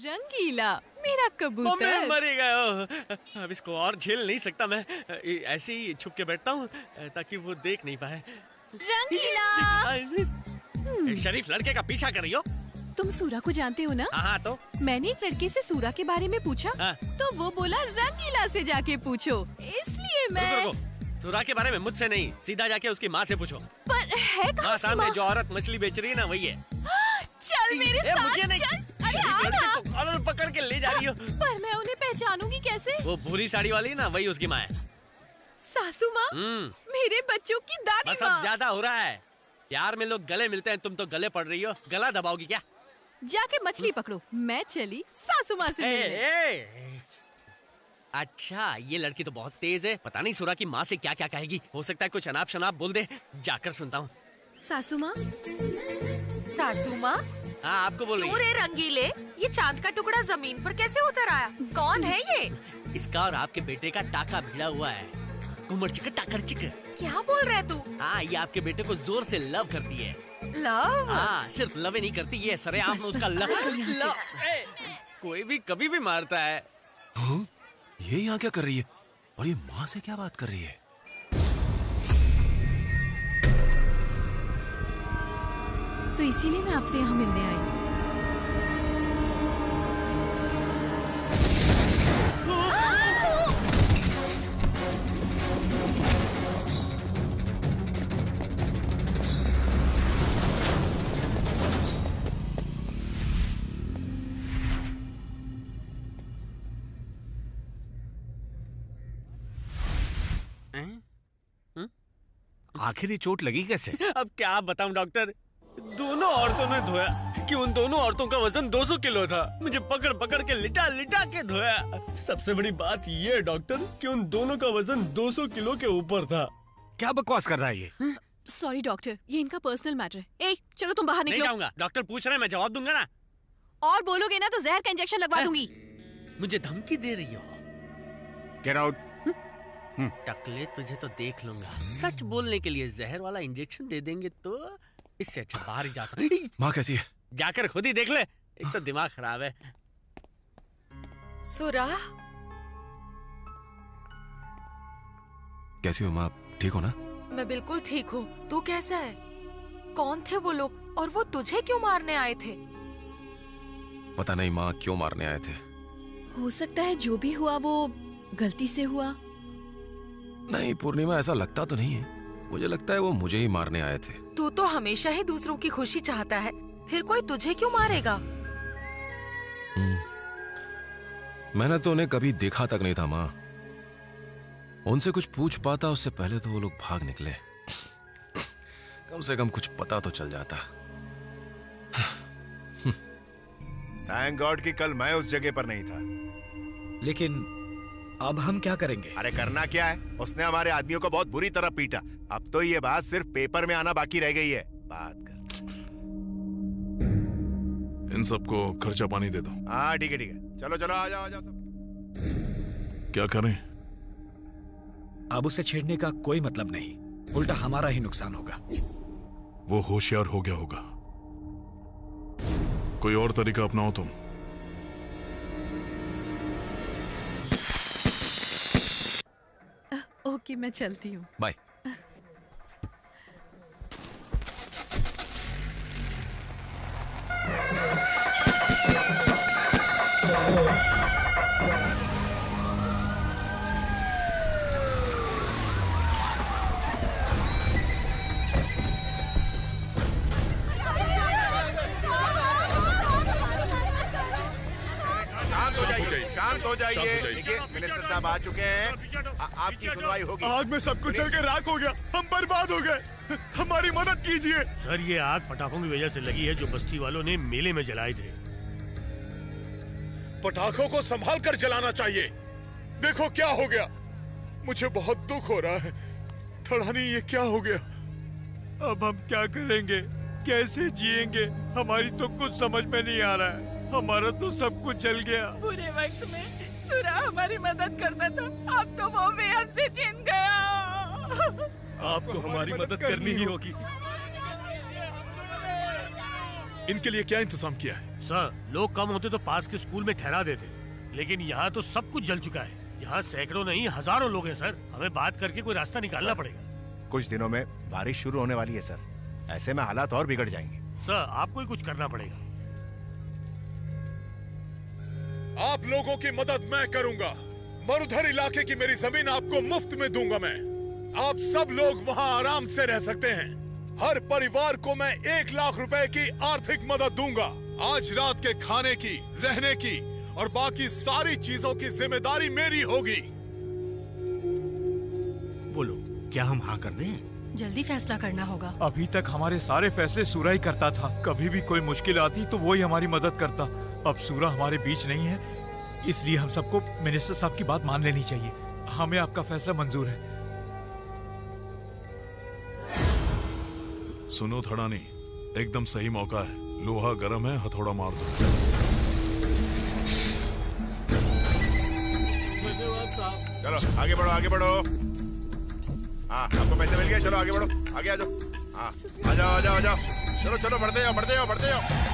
रंगीला मेरा कबूतर। मर ही गए हो। अब इसको और झेल नहीं सकता मैं। ऐसे ही छुप के बैठता हूँ ताकि वो देख नहीं पाए। रंगीला शरीफ लड़के का पीछा कर रही हो? तुम सूरा को जानते हो ना? हाँ तो मैंने एक लड़के से सूरा के बारे में पूछा तो वो बोला रंगीला से जाके पूछो, इसलिए मैं रुको। सूरा के बारे में मुझसे नहीं, सीधा जाके उसकी माँ से पूछो। पर है कहाँ हाँ, उसकी सामने माँ? जो औरत मछली बेच रही है ना वही है। चल मेरे साथ मुझे नहीं, चल। अरे शरीफ आ लड़के ना। को कॉलर पकड़ के ले जा रही हो। पर मैं उन्हें पहचानूंगी कैसे? वो भूरी साड़ी वाली ना वही उसकी माँ है। सासू माँ, मेरे बच्चों की दादी बस माँ। अब ज्यादा हो रहा है। प्यार में लोग गले मिलते हैं, तुम तो गले पड़ रही हो। गला दबाओगी क्या? जाके मछली पकड़ो, मैं चली सासू माँ से मिलने। अच्छा, ये लड़की तो बहुत तेज है। पता नहीं सूरा की माँ से क्या क्या कहेगी। हो सकता है कुछ अनाप शनाप बोल दे। जाकर सुनता हूँ। सासू माँ, सासू माँ, हाँ, आपको बोल रही क्यों है। रे रंगीले? ये चांद का टुकड़ा जमीन पर कैसे उतर आया? कौन है ये? इसका और आपके बेटे का टाका भिड़ा हुआ है। कुमर चिक टाकर चिक। क्या बोल रहा है तू? हाँ, ये आपके बेटे को जोर से लव करती है। लव? हाँ, सिर्फ लव ही नहीं करती, ये सरेआम में उसका लव। कोई भी कभी भी मारता है। हाँ? ये यहाँ क्या कर रही है? और ये माँ से क्या बात कर रही है? तो इसीलिए मैं आपसे यहाँ मिलने आई। आखिर ये चोट लगी कैसे? अब क्या बताऊं डॉक्टर, दोनों औरतों ने धोया कि उन दोनों औरतों का वजन 200 किलो था। मुझे पकड़ पकड़ के लिटा लिटा के धोया। सबसे बड़ी बात ये है डॉक्टर कि उन दोनों का वजन 200 किलो के ऊपर था। क्या बकवास कर रहा है ये? सॉरी डॉक्टर, ये इनका पर्सनल मैटर है। ए, चलो तुम बाहर नहीं निकलो। जाऊंगा। डॉक्टर पूछ रहे हैं, मैं जवाब दूंगा ना। और बोलोगे ना तो जहर का इंजेक्शन लगवा दूंगी। मुझे धमकी दे रही हो? Get out. टकले, तुझे तो देख लूंगा। सच बोलने के लिए जहर वाला इंजेक्शन दे देंगे तो इससे अच्छा बाहर ही जाता। माँ कैसी है? जाकर खुद ही देख ले। एक तो दिमाग खराब है। सुरा, कैसी हो माँ? ठीक हो ना? मैं बिल्कुल ठीक हूँ। तू कैसा है? कौन थे वो लोग और वो तुझे क्यों मारने आए थे? पता नहीं माँ क्यों मारने आए थे। हो सकता है जो भी हुआ वो गलती से हुआ। नहीं पूर्णिमा, ऐसा लगता तो नहीं है। मुझे लगता है वो मुझे ही मारने आए थे। तू तो हमेशा ही दूसरों की खुशी चाहता है, फिर कोई तुझे क्यों मारेगा? मैंने तो उन्हें कभी देखा तक नहीं था माँ। उनसे कुछ पूछ पाता उससे पहले तो वो लोग भाग निकले। कम से कम कुछ पता तो चल जाता। थैंक गॉड कि कल मैं उस जगह पर नहीं था। लेकिन अब हम क्या करेंगे? अरे करना क्या है, उसने हमारे आदमियों को बहुत बुरी तरह पीटा। अब तो ये बात सिर्फ पेपर में आना बाकी रह गई है। बात कर। इन सबको खर्चा पानी दे दो। हाँ ठीक है। चलो चलो आ जाओ सब। क्या करें? अब उसे छेड़ने का कोई मतलब नहीं, उल्टा हमारा ही नुकसान होगा। वो होशियार हो गया होगा। कोई और तरीका अपनाओ तुम। ओके, मैं चलती हूँ। बाय। शांत हो जाइए। देखिए मिनिस्टर साहब आ चुके हैं। आपकी सुनवाई होगी। आग में सब कुछ जल के राख हो गया, हम बर्बाद हो गए। हमारी मदद कीजिए। सर, ये आग पटाखों की वजह से लगी है जो बस्ती वालों ने मेले में जलाए थे। पटाखों को संभाल कर जलाना चाहिए। देखो क्या हो गया। मुझे बहुत दुख हो रहा है। थड़ानी, ये क्या हो गया? अब हम क्या करेंगे, कैसे जिएंगे? हमारी तो कुछ समझ में नहीं आ रहा है। हमारा तो सब कुछ जल गया। बुरे वक्त में सुरा हमारी मदद करता था, अब तो वो भी हमसे छिन गया। आपको हमारी मदद करनी ही होगी। इनके लिए क्या इंतजाम किया है? सर, लोग कम होते तो पास के स्कूल में ठहरा देते, लेकिन यहाँ तो सब कुछ जल चुका है। यहाँ सैकड़ों नहीं हजारों लोग हैं सर। हमें बात करके कोई रास्ता निकालना पड़ेगा। कुछ दिनों में बारिश शुरू होने वाली है सर, ऐसे में हालात और बिगड़ जाएंगे। सर, आपको ही कुछ करना पड़ेगा। आप लोगों की मदद मैं करूंगा। मरुधर इलाके की मेरी जमीन आपको मुफ्त में दूंगा मैं। आप सब लोग वहां आराम से रह सकते हैं। हर परिवार को मैं 1 लाख रुपए की आर्थिक मदद दूंगा। आज रात के खाने की, रहने की और बाकी सारी चीजों की जिम्मेदारी मेरी होगी। बोलो, क्या हम हाँ कर दें? जल्दी फैसला करना होगा। अभी तक हमारे सारे फैसले सूरा ही करता था। कभी भी कोई मुश्किल आती तो वो ही हमारी मदद करता। अब सूरा हमारे बीच नहीं है, इसलिए हम सबको मिनिस्टर साहब की बात मान लेनी चाहिए। हमें आपका फैसला मंजूर है। सुनो थड़ानी, एकदम सही मौका है। लोहा गर्म है, हथौड़ा मार दो। चलो आगे बढ़ो, आगे बढ़ो। हाँ, आपको पैसे मिल गए, चलो आगे बढ़ो, आगे आ जाओ। हाँ, आ जाओ, आ जाओ, आ जाओ। चलो चलो, बढ़ते जाओ, बढ़ते जाओ, बढ़ते जाओ।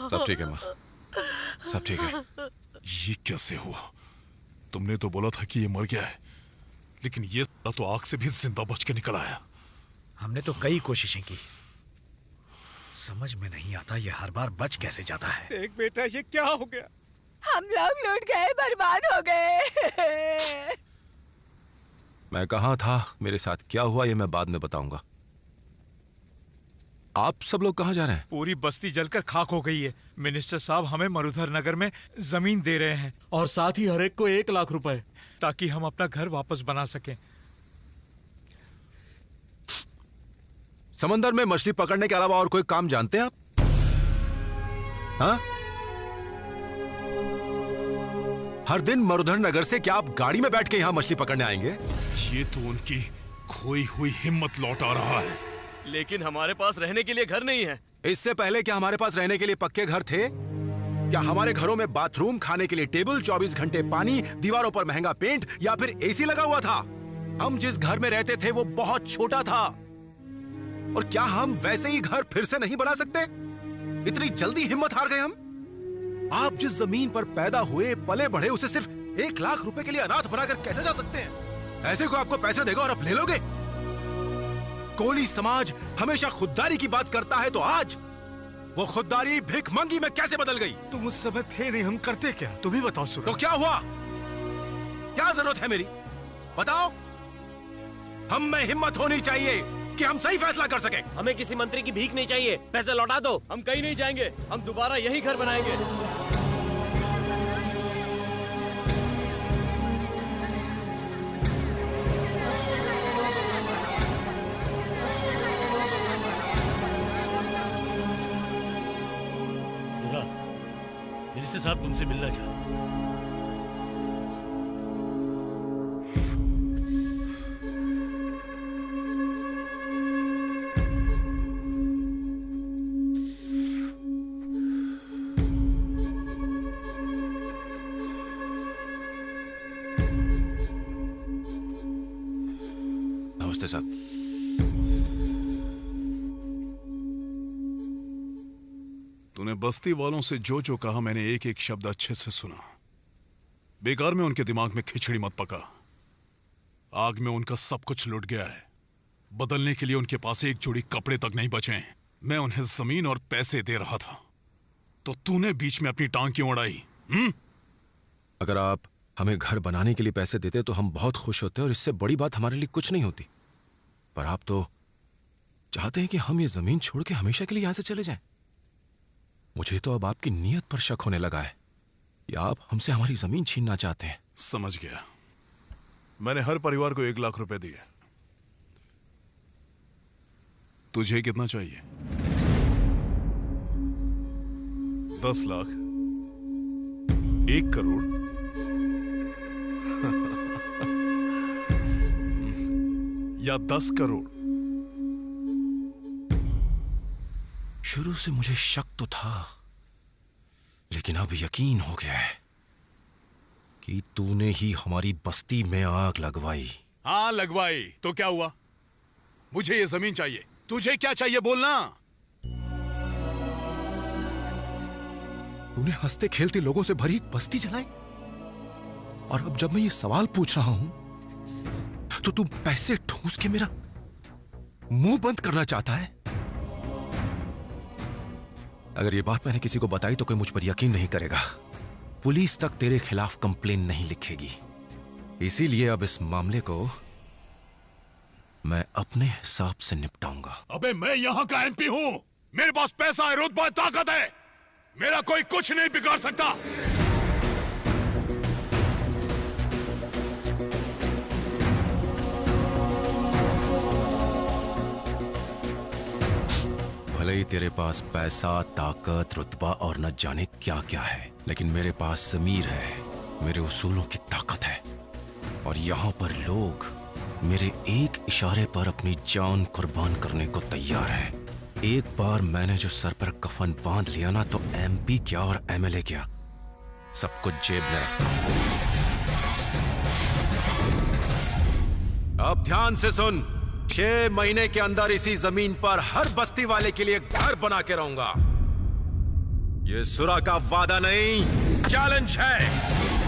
सब ठीक है माँ, सब ठीक है। ये कैसे हुआ? तुमने तो बोला था कि ये मर गया है, लेकिन ये तो आग से भी जिंदा बच के निकल आया। हमने तो कई कोशिशें की, समझ में नहीं आता ये हर बार बच कैसे जाता है। देख बेटा, ये क्या हो गया? हम लोग लूट गए, बर्बाद हो गए। मैं कहाँ था, मेरे साथ क्या हुआ, ये मैं बाद में बताऊंगा। आप सब लोग कहाँ जा रहे हैं? पूरी बस्ती जलकर खाक हो गई है। मिनिस्टर साहब हमें मरुधर नगर में जमीन दे रहे हैं और साथ ही हर एक को 1 लाख रुपए, ताकि हम अपना घर वापस बना सकें। समंदर में मछली पकड़ने के अलावा और कोई काम जानते हैं आप? हाँ? हर दिन मरुधर नगर से क्या आप गाड़ी में बैठ के यहाँ मछली पकड़ने आएंगे? ये तो उनकी खोई हुई हिम्मत लौटा रहा है। लेकिन हमारे पास रहने के लिए घर नहीं है। इससे पहले क्या हमारे पास रहने के लिए पक्के घर थे? क्या हमारे घरों में बाथरूम, खाने के लिए टेबल, 24 घंटे पानी, दीवारों पर महंगा पेंट या फिर एसी लगा हुआ था? हम जिस घर में रहते थे वो बहुत छोटा था। और क्या हम वैसे ही घर फिर से नहीं बना सकते? इतनी जल्दी हिम्मत हार गए हम? आप जिस जमीन पर पैदा हुए, पले बढ़े, उसे सिर्फ 1 लाख रुपए के लिए अनाथ बनाकर कैसे जा सकते हैं? ऐसे को आपको पैसे देगा और आप ले लोगे? कोली समाज हमेशा खुददारी की बात करता है, तो आज वो खुददारी भिखमंगी में कैसे बदल गई? तुम उस समय थे नहीं, हम करते क्या? तुम ही बताओ सूरज। तो क्या हुआ? क्या जरूरत है मेरी? बताओ। हम में हिम्मत होनी चाहिए कि हम सही फैसला कर सके। हमें किसी मंत्री की भीख नहीं चाहिए, पैसे लौटा दो। हम कहीं नहीं जाएंगे, हम दोबारा यही घर बनाएंगे। मिनिस्टर साहब तुमसे मिलना चाहते हैं। नमस्ते साहब। तूने बस्ती वालों से जो जो कहा मैंने एक एक शब्द अच्छे से सुना। बेकार में उनके दिमाग में खिचड़ी मत पका। आग में उनका सब कुछ लुट गया है। बदलने के लिए उनके पास एक जोड़ी कपड़े तक नहीं बचे हैं। मैं उन्हें जमीन और पैसे दे रहा था, तो तूने बीच में अपनी टांग क्यों अड़ाई? अगर आप हमें घर बनाने के लिए पैसे देते तो हम बहुत खुश होते और इससे बड़ी बात हमारे लिए कुछ नहीं होती। पर आप तो चाहते हैं कि हम ये जमीन छोड़ के हमेशा के लिए यहां से चले जाएं। मुझे तो अब आपकी नीयत पर शक होने लगा है कि आप हमसे हमारी जमीन छीनना चाहते हैं। समझ गया। मैंने हर परिवार को 1 लाख रुपए दिए। तुझे कितना चाहिए? 10 लाख? 1 करोड़? या 10 करोड़? शुरू से मुझे शक तो था, लेकिन अब यकीन हो गया है कि तूने ही हमारी बस्ती में आग लगवाई। हाँ लगवाई, तो क्या हुआ? मुझे ये जमीन चाहिए। तुझे क्या चाहिए बोलना? तूने हंसते खेलते लोगों से भरी एक बस्ती जलाई, और अब जब मैं ये सवाल पूछ रहा हूं तो तू पैसे ठूस के मेरा मुंह बंद करना चाहता है। अगर ये बात मैंने किसी को बताई तो कोई मुझ पर यकीन नहीं करेगा। पुलिस तक तेरे खिलाफ कंप्लेन नहीं लिखेगी। इसीलिए अब इस मामले को मैं अपने हिसाब से निपटाऊंगा। अबे मैं यहाँ का एमपी हूँ। मेरे पास पैसा है, रुतबा है, ताकत है। मेरा कोई कुछ नहीं बिगाड़ सकता। भले ही तेरे पास पैसा, ताकत, रुतबा और न जाने क्या क्या है, लेकिन मेरे पास ज़मीर है, मेरे उसूलों की ताकत है। और यहाँ पर लोग मेरे एक इशारे पर अपनी जान कुर्बान करने को तैयार है। एक बार मैंने जो सर पर कफन बांध लिया ना, तो एमपी क्या और एमएलए क्या, सब कुछ जेब में रखता हूं। अब ध्यान से सुन, 6 महीने के अंदर इसी जमीन पर हर बस्ती वाले के लिए घर बना के रहूंगा। ये सुरा का वादा नहीं, चैलेंज है।